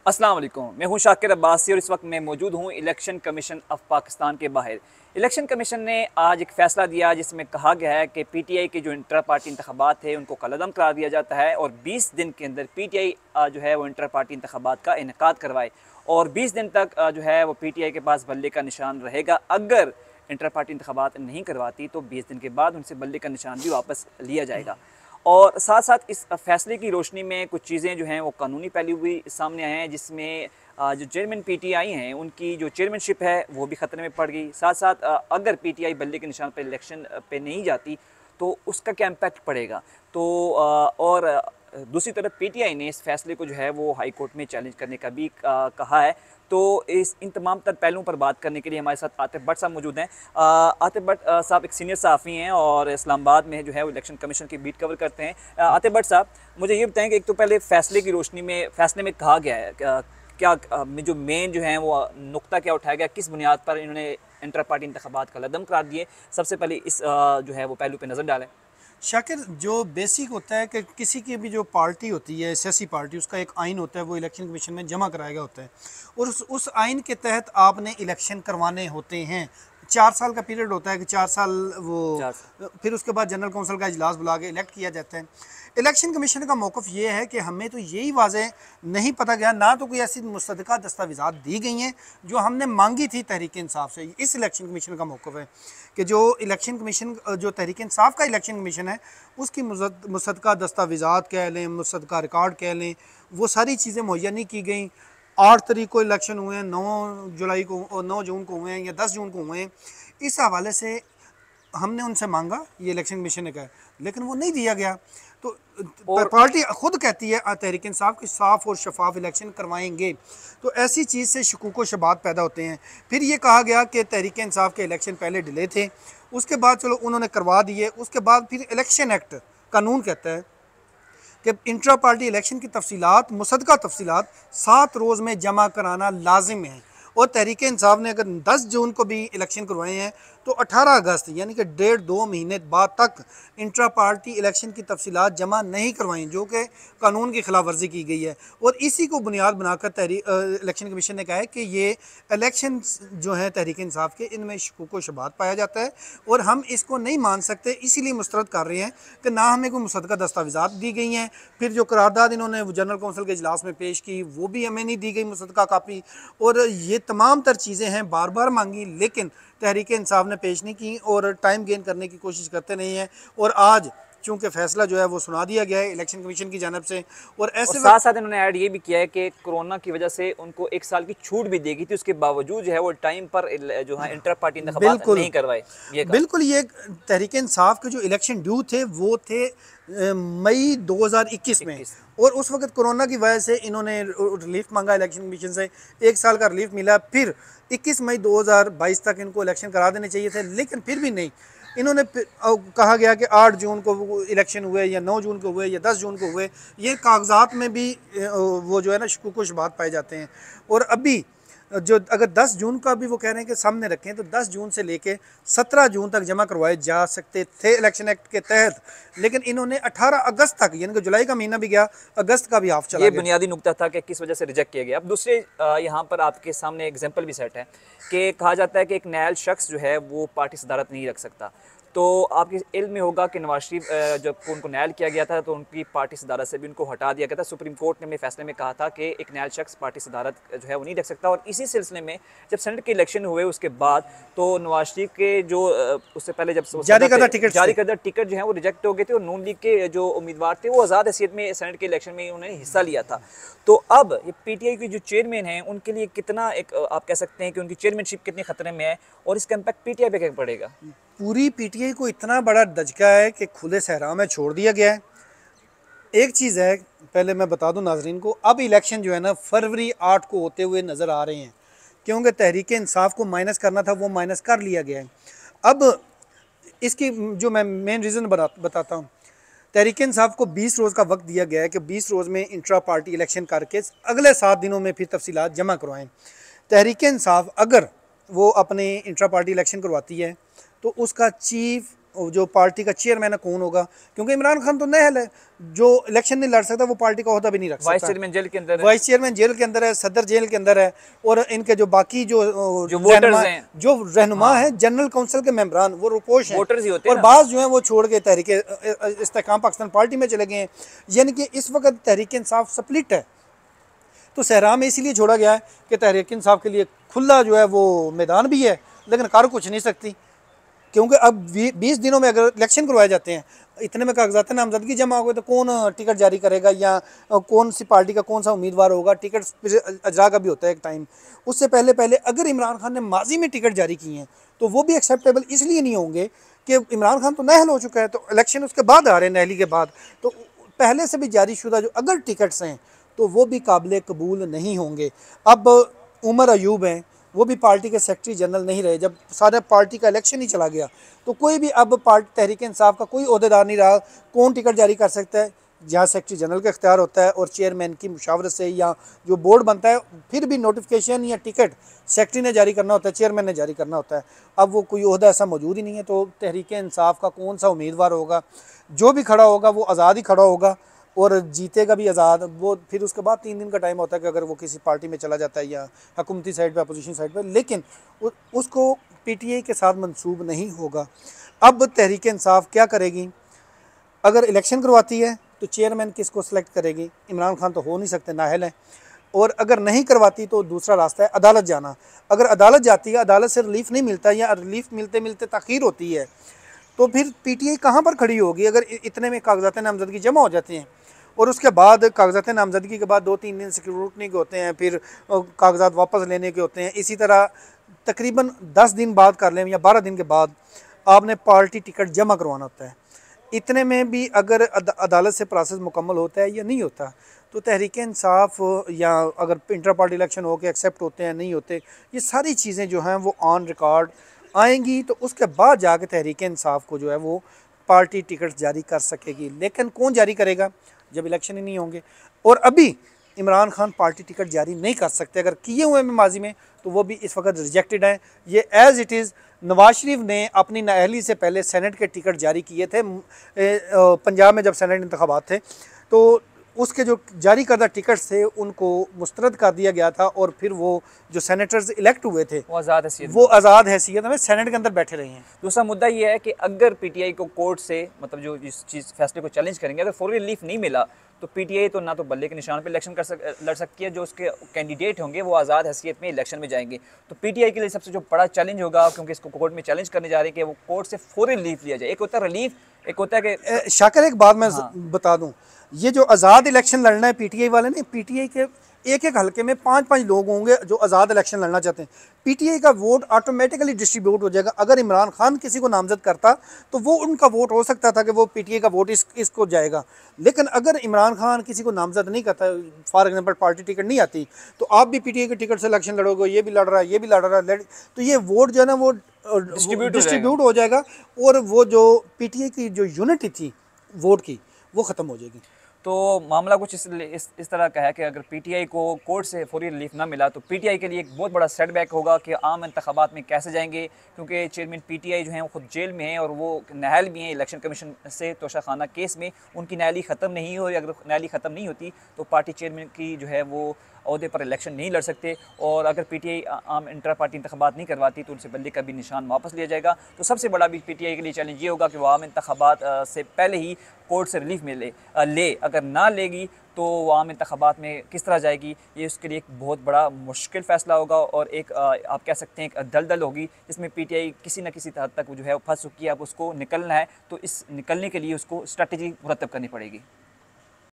अस्सलाम वालेकुम, मैं हूं शाकिर अब्बासी और इस वक्त मैं मौजूद हूं इलेक्शन कमीशन ऑफ पाकिस्तान के बाहर। इलेक्शन कमीशन ने आज एक फ़ैसला दिया जिसमें कहा गया है कि पीटीआई के जो इंटर पार्टी इंतखाबात है उनको कलअदम करार दिया जाता है और 20 दिन के अंदर पीटीआई जो है वो इंटर पार्टी इंतखाबात का इनेकाद करवाए और 20 दिन तक जो है वो पीटीआई के पास बल्ले का निशान रहेगा। अगर इंटर पार्टी इंतखाबात नहीं करवाती तो 20 दिन के बाद उनसे बल्ले का निशान भी वापस लिया जाएगा। और साथ साथ इस फैसले की रोशनी में कुछ चीज़ें जो हैं वो कानूनी पहलू भी सामने आए हैं, जिसमें जो चेयरमैन पीटीआई हैं उनकी जो चेयरमैनशिप है वो भी ख़तरे में पड़ गई। साथ साथ अगर पीटीआई बल्ले के निशान पर इलेक्शन पे नहीं जाती तो उसका क्या इम्पैक्ट पड़ेगा। तो और दूसरी तरफ पीटीआई ने इस फैसले को जो है वो हाई कोर्ट में चैलेंज करने का भी कहा है। तो इन तमाम तर पहलुओं पर बात करने के लिए हमारे साथ आतिफ भट्ट साहब मौजूद हैं। आतिफ भट्ट साहब एक सीनियर सहाफ़ी हैं और इस्लामाबाद में जो है वो इलेक्शन कमीशन की बीट कवर करते हैं। आतिफ भट्ट साहब, मुझे ये बताएं कि एक तो पहले फैसले की रोशनी में फैसले में कहा गया है क्या जो मेन जो है वो नुक्ता क्या उठाया गया, किस बुनियाद पर इन्होंने इंटर पार्टी इंतखाबात का कलअदम करार दिए, सबसे पहले इस जो है वो पहलू पर नज़र डालें। शाकिर, जो बेसिक होता है कि किसी की भी जो पार्टी होती है, सियासी पार्टी, उसका एक आइन होता है, वो इलेक्शन कमीशन में जमा कराया गया होता है और उस आइन के तहत आपने इलेक्शन करवाने होते हैं। 4 साल का पीरियड होता है कि 4 साल वो फिर उसके बाद जनरल कौंसिल का इजलास बुला के इलेक्ट किया जाता है। इलेक्शन कमीशन का मौक़िफ़ ये है कि हमें तो यही वाज़ेह नहीं पता गया, ना तो कोई ऐसी मुस्तदका दस्तावेज़ात दी गई हैं जो हमने मांगी थी तहरीक इंसाफ से। इस इलेक्शन कमीशन का मौक़िफ़ है कि जो इलेक्शन कमीशन, जो तहरीक इंसाफ का इलेक्शन कमीशन है, उसकी मुस्तदका दस्तावेज़ात कह लें, मुस्तदका रिकॉर्ड कह लें, वो सारी चीज़ें मुहैया नहीं की गई। 8 तारीख को इलेक्शन हुए हैं, 9 जुलाई को और 9 जून को हुए हैं या 10 जून को हुए हैं। इस हवाले से हमने उनसे मांगा, ये इलेक्शन कमीशन ने कहा, लेकिन वो नहीं दिया गया। तो पार्टी खुद कहती है तहरीक इंसाफ की साफ़ और शफाफ इलेक्शन करवाएंगे, तो ऐसी चीज़ से शकूक व शबात पैदा होते हैं। फिर ये कहा गया कि तहरीक इंसाफ के इलेक्शन पहले डिले थे, उसके बाद चलो उन्होंने करवा दिए। उसके बाद फिर इलेक्शन एक्ट कानून कहता है कि इंट्रा पार्टी इलेक्शन की तफसीलात, मुसद्दका तफसीलात 7 रोज़ में जमा कराना लाजिम है और तहरीक इंसाफ ने अगर 10 जून को भी इलेक्शन करवाए हैं तो 18 अगस्त यानी कि 1.5-2 महीने बाद तक इंट्रा पार्टी इलेक्शन की तफसीलात जमा नहीं करवाएं, जो कि कानून की खिलाफ वर्जी की गई है। और इसी को बुनियाद बनाकर इलेक्शन कमीशन ने कहा है कि ये इलेक्शन जो है तहरीक इंसाफ के, इनमें शकूक व शुबहात पाया जाता है और हम इसको नहीं मान सकते, इसीलिए मुस्तरद कर रहे हैं कि ना हमें कोई मुसद्दका दस्तावेज़ात दी गई हैं। फिर जो करारदाद इन्होंने जनरल कौंसिल के इजलास में पेश की वो भी हमें नहीं दी गई मुसद्दका कापी, और ये तमाम तर चीज़ें हैं बार बार मांगी लेकिन तहरीक इंसाफ ने पेश नहीं की और टाइम गेन करने की कोशिश करते नहीं हैं। और आज चूँकि फ़ैसला जो है वो सुना दिया गया है इलेक्शन कमीशन की जानब से, और ऐसे साथ साथ इन्होंने ऐड ये भी किया है कि कोरोना की वजह से उनको 1 साल की छूट भी दी गई थी, उसके बावजूद जो है वो टाइम पर जो है इंटर पार्टी इंतखाबात नहीं करवाए। बिल्कुल ये तहरीक इंसाफ के जो इलेक्शन ड्यू थे वो थे मई 2021 में, और उस वक्त कोरोना की वजह से इन्होंने रिलीफ मांगा इलेक्शन कमीशन से, 1 साल का रिलीफ मिला। फिर 21 मई 2022 तक इनको इलेक्शन करा देने चाहिए थे, लेकिन फिर भी नहीं। इन्होंने कहा गया कि 8 जून को इलेक्शन हुए या 9 जून को हुए या 10 जून को हुए, ये कागजात में भी वो जो है ना शकूक व शुबहात पाए जाते हैं। और अभी जो अगर 10 जून का भी वो कह रहे हैं कि सामने रखें तो 10 जून से लेके 17 जून तक जमा करवाए जा सकते थे इलेक्शन एक्ट के तहत, लेकिन इन्होंने 18 अगस्त तक, यानी कि जुलाई का महीना भी गया, अगस्त का भी हाफ चला गया। ये बुनियादी नुकता था कि किस वजह से रिजेक्ट किया गया। अब दूसरे यहाँ पर आपके सामने एग्जाम्पल भी सेट है कि कहा जाता है कि एक नायल शख्स जो है वो पार्टी सदारत नहीं रख सकता। तो आपके इल्म में होगा कि नवाज शरीफ जब उनको नायल किया गया था तो उनकी पार्टी सदारत से भी उनको हटा दिया गया था। सुप्रीम कोर्ट ने अपने फैसले में कहा था कि एक नायल शख्स पार्टी सदारत जो है वो नहीं रख सकता। और इसी सिलसिले में जब सेनेट के इलेक्शन हुए उसके बाद तो नवाज शरीफ के जो उससे पहले जब जारी करदा टिकट जो है वो रिजेक्ट हो गए थे और नून लीग के जो उम्मीदवार थे वो आज़ाद हैसियत में सेनेट के इलेक्शन में उन्होंने हिस्सा लिया था। तो अब ये पीटीआई की जो चेयरमैन हैं उनके लिए कितना एक आप कह सकते हैं कि उनकी चेयरमैनशिप कितने खतरे में है और इसका इम्पैक्ट पीटीआई पे क्या पड़ेगा। पूरी पीटीआई को इतना बड़ा दचका है कि खुले सहरा में छोड़ दिया गया है। एक चीज़ है, पहले मैं बता दूं नाजरीन को, अब इलेक्शन जो है ना फरवरी 8 को होते हुए नज़र आ रहे हैं, क्योंकि तहरीक इंसाफ को माइनस करना था वो माइनस कर लिया गया है। अब इसकी जो मैं मेन रीज़न बताता हूँ, तहरीक इंसाफ को 20 रोज़ का वक्त दिया गया है कि 20 रोज़ में इंट्रा पार्टी इलेक्शन करके अगले 7 दिनों में फिर तफसीलात जमा करवाएँ। तहरीक इंसाफ अगर वो अपने इंट्रा पार्टी इलेक्शन करवाती है तो उसका चीफ जो पार्टी का चेयरमैन है कौन होगा, क्योंकि इमरान खान तो नाअहल है, जो इलेक्शन नहीं लड़ सकता वो पार्टी का ओहदा भी नहीं रख सकता। वाइस चेयरमैन जेल के अंदर है, वाइस चेयरमैन जेल के अंदर है, सदर जेल के अंदर है, और इनके जो बाकी जो वोटर्स हैं, जो रहनुमा है जनरल काउंसिल के मेंबरान वो रुपोश हैं, वोटर्स ही होते हैं और ना। बाज़ जो हैं वो छोड़ के तहरीक इस्तेहकाम पाकिस्तान पार्टी में चले गए हैं। यानी कि इस वक्त तहरीक इंसाफ स्प्लिट है। तो सहरा में इसीलिए छोड़ा गया है कि तहरीक इंसाफ के लिए खुला जो है वो मैदान भी है, लेकिन कर कुछ नहीं सकती, क्योंकि अब 20 दिनों में अगर इलेक्शन करवाए जाते हैं, इतने में कागजात नामजदगी जमा हो गए तो कौन टिकट जारी करेगा, या कौन सी पार्टी का कौन सा उम्मीदवार होगा। टिकट अजरा का भी होता है एक टाइम, उससे पहले पहले अगर इमरान खान ने माजी में टिकट जारी किए हैं तो वो भी एक्सेप्टेबल इसलिए नहीं होंगे कि इमरान खान तो नाअहल हो चुका है, तो इलेक्शन उसके बाद आ रहे हैं, नाअहली के बाद, तो पहले से भी जारी शुदा जो अगर टिकट्स हैं तो वो भी काबिल कबूल नहीं होंगे। अब उमर अयूब हैं, वो भी पार्टी के सेक्रेटरी जनरल नहीं रहे, जब सारे पार्टी का इलेक्शन ही चला गया तो कोई भी अब पार्टी तहरीक इंसाफ का कोई ओहदेदार नहीं रहा। कौन टिकट जारी कर सकता है? जहाँ सेक्रेटरी जनरल का इख्तियार होता है और चेयरमैन की मुशावरत से या जो बोर्ड बनता है, फिर भी नोटिफिकेशन या टिकट सेक्रेटरी ने जारी करना होता है, चेयरमैन ने जारी करना होता है। अब वो कोई ओहदा ऐसा मौजूद ही नहीं है, तो तहरीक इंसाफ का कौन सा उम्मीदवार होगा? जो भी खड़ा होगा वो आज़ाद ही खड़ा होगा और जीतेगा भी आज़ाद। वो फिर उसके बाद 3 दिन का टाइम होता है कि अगर वो किसी पार्टी में चला जाता है या हुकूमती साइड पे, अपोजिशन साइड पे, लेकिन उसको पीटीआई के साथ मंसूब नहीं होगा। अब तहरीक इंसाफ क्या करेगी? अगर इलेक्शन करवाती है तो चेयरमैन किसको सिलेक्ट करेगी? इमरान खान तो हो नहीं सकते, नाअहल हैं। और अगर नहीं करवाती तो दूसरा रास्ता है अदालत जाना। अगर अदालत जाती है, अदालत से रिलीफ नहीं मिलता या रिलीफ मिलते मिलते ताख़ीर होती है, तो फिर पीटीआई कहाँ पर खड़ी होगी? अगर इतने में कागजात नामजदगी जमा हो जाती हैं और उसके बाद कागजात नामजदगी के बाद 2-3 दिन स्क्रूटनी के होते हैं, फिर कागजात वापस लेने के होते हैं, इसी तरह तकरीबन 10 दिन बाद कर लें या 12 दिन के बाद आपने पार्टी टिकट जमा करवाना होता है। इतने में भी अगर अदालत से प्रोसेस मुकम्मल होता है या नहीं होता, तो तहरीक इंसाफ या अगर इंटर पार्टी इलेक्शन हो के एक्सेप्ट होते हैं नहीं होते, ये सारी चीज़ें जो हैं वो ऑन रिकॉर्ड आएंगी, तो उसके बाद जाके तहरीक इंसाफ को जो है वो पार्टी टिकट जारी कर सकेगी। लेकिन कौन जारी करेगा जब इलेक्शन ही नहीं होंगे? और अभी इमरान खान पार्टी टिकट जारी नहीं कर सकते, अगर किए हुए हैं माजी में तो वो भी इस वक्त रिजेक्टेड हैं। ये as it is Nawaz Sharif ने अपनी नाअहली से पहले सेनेट के टिकट जारी किए थे, पंजाब में जब सेनेट इंतखाबात थे, तो उसके जो जारी करदा टिकट्स थे उनको मुस्तरद कर दिया गया था, और फिर वो जो सेनेटर्स इलेक्ट हुए थे वो आज़ाद हैसियत में सेनेट के अंदर बैठे रहे हैं। दूसरा मुद्दा ये है कि अगर पीटीआई को कोर्ट से मतलब जो इस चीज़ फैसले को चैलेंज करेंगे, अगर फौरी रिलीफ नहीं मिला तो पीटीआई तो ना तो बल्ले के निशान पे इलेक्शन लड़ सकती है, जो उसके कैंडिडेट होंगे वो आज़ाद हैसियत में इलेक्शन में जाएंगे। तो पीटीआई के लिए सबसे जो बड़ा चैलेंज होगा, क्योंकि इसको कोर्ट में चैलेंज करने जा रहे हैं कि वो कोर्ट से फौरी रिलीफ लिया जाए। एक होता है रिलीफ, एक होता है कि शाकर एक बात मैं बता दूं, ये जो आज़ाद इलेक्शन लड़ना है पीटीआई वाले ने, पीटीआई के एक एक हलके में 5-5 लोग होंगे जो आज़ाद इलेक्शन लड़ना चाहते हैं। पीटीआई का वोट ऑटोमेटिकली डिस्ट्रीब्यूट हो जाएगा। अगर इमरान खान किसी को नामजद करता तो वो उनका वोट हो सकता था कि वो पीटीआई का वोट इसको जाएगा, लेकिन अगर इमरान खान किसी को नामजद नहीं करता, फॉर एग्जांपल पार्टी टिकट नहीं आती, तो आप भी पीटीआई के टिकट से इलेक्शन लड़ोगे, ये भी लड़ रहा है, ये भी लड़ रहा है, तो ये वोट जो है ना वो डिस्ट्रीब्यूट हो जाएगा, और वो जो पीटीआई की जो यूनिटी थी वोट की वो ख़त्म हो जाएगी। तो मामला कुछ इस तरह का है कि अगर पीटीआई को कोर्ट से फौरी रिलीफ ना मिला तो पीटीआई के लिए एक बहुत बड़ा सेटबैक होगा कि आम इंतखाबात में कैसे जाएंगे, क्योंकि चेयरमैन पीटीआई जो हैं वो खुद जेल में हैं और वो नाअहल भी हैं इलेक्शन कमीशन से तोशाखाना केस में। उनकी नाअहली ख़त्म नहीं हुई, अगर नाअहली ख़त्म नहीं होती तो पार्टी चेयरमैन की जो है वो अहदे पर इलेक्शन नहीं लड़ सकते, और अगर पीटीआई आम इंटर पार्टी इंतखाबात नहीं करवाती तो उनसे बल्ले का भी निशान वापस लिया जाएगा। तो सबसे बड़ा भी पीटीआई के लिए चैलेंज ये होगा कि वो आम इंतखाबात से पहले ही कोर्ट से रिलीफ ले अगर ना लेगी तो वो आम इंतखाबात में किस तरह जाएगी, ये उसके लिए एक बहुत बड़ा मुश्किल फ़ैसला होगा, और एक आप कह सकते हैं एक दलदल होगी जिसमें पीटीआई किसी न किसी हद तक जो है फंस चुकी है। अब उसको निकलना है, तो इस निकलने के लिए उसको स्ट्रैटेजी मुरतब करनी पड़ेगी।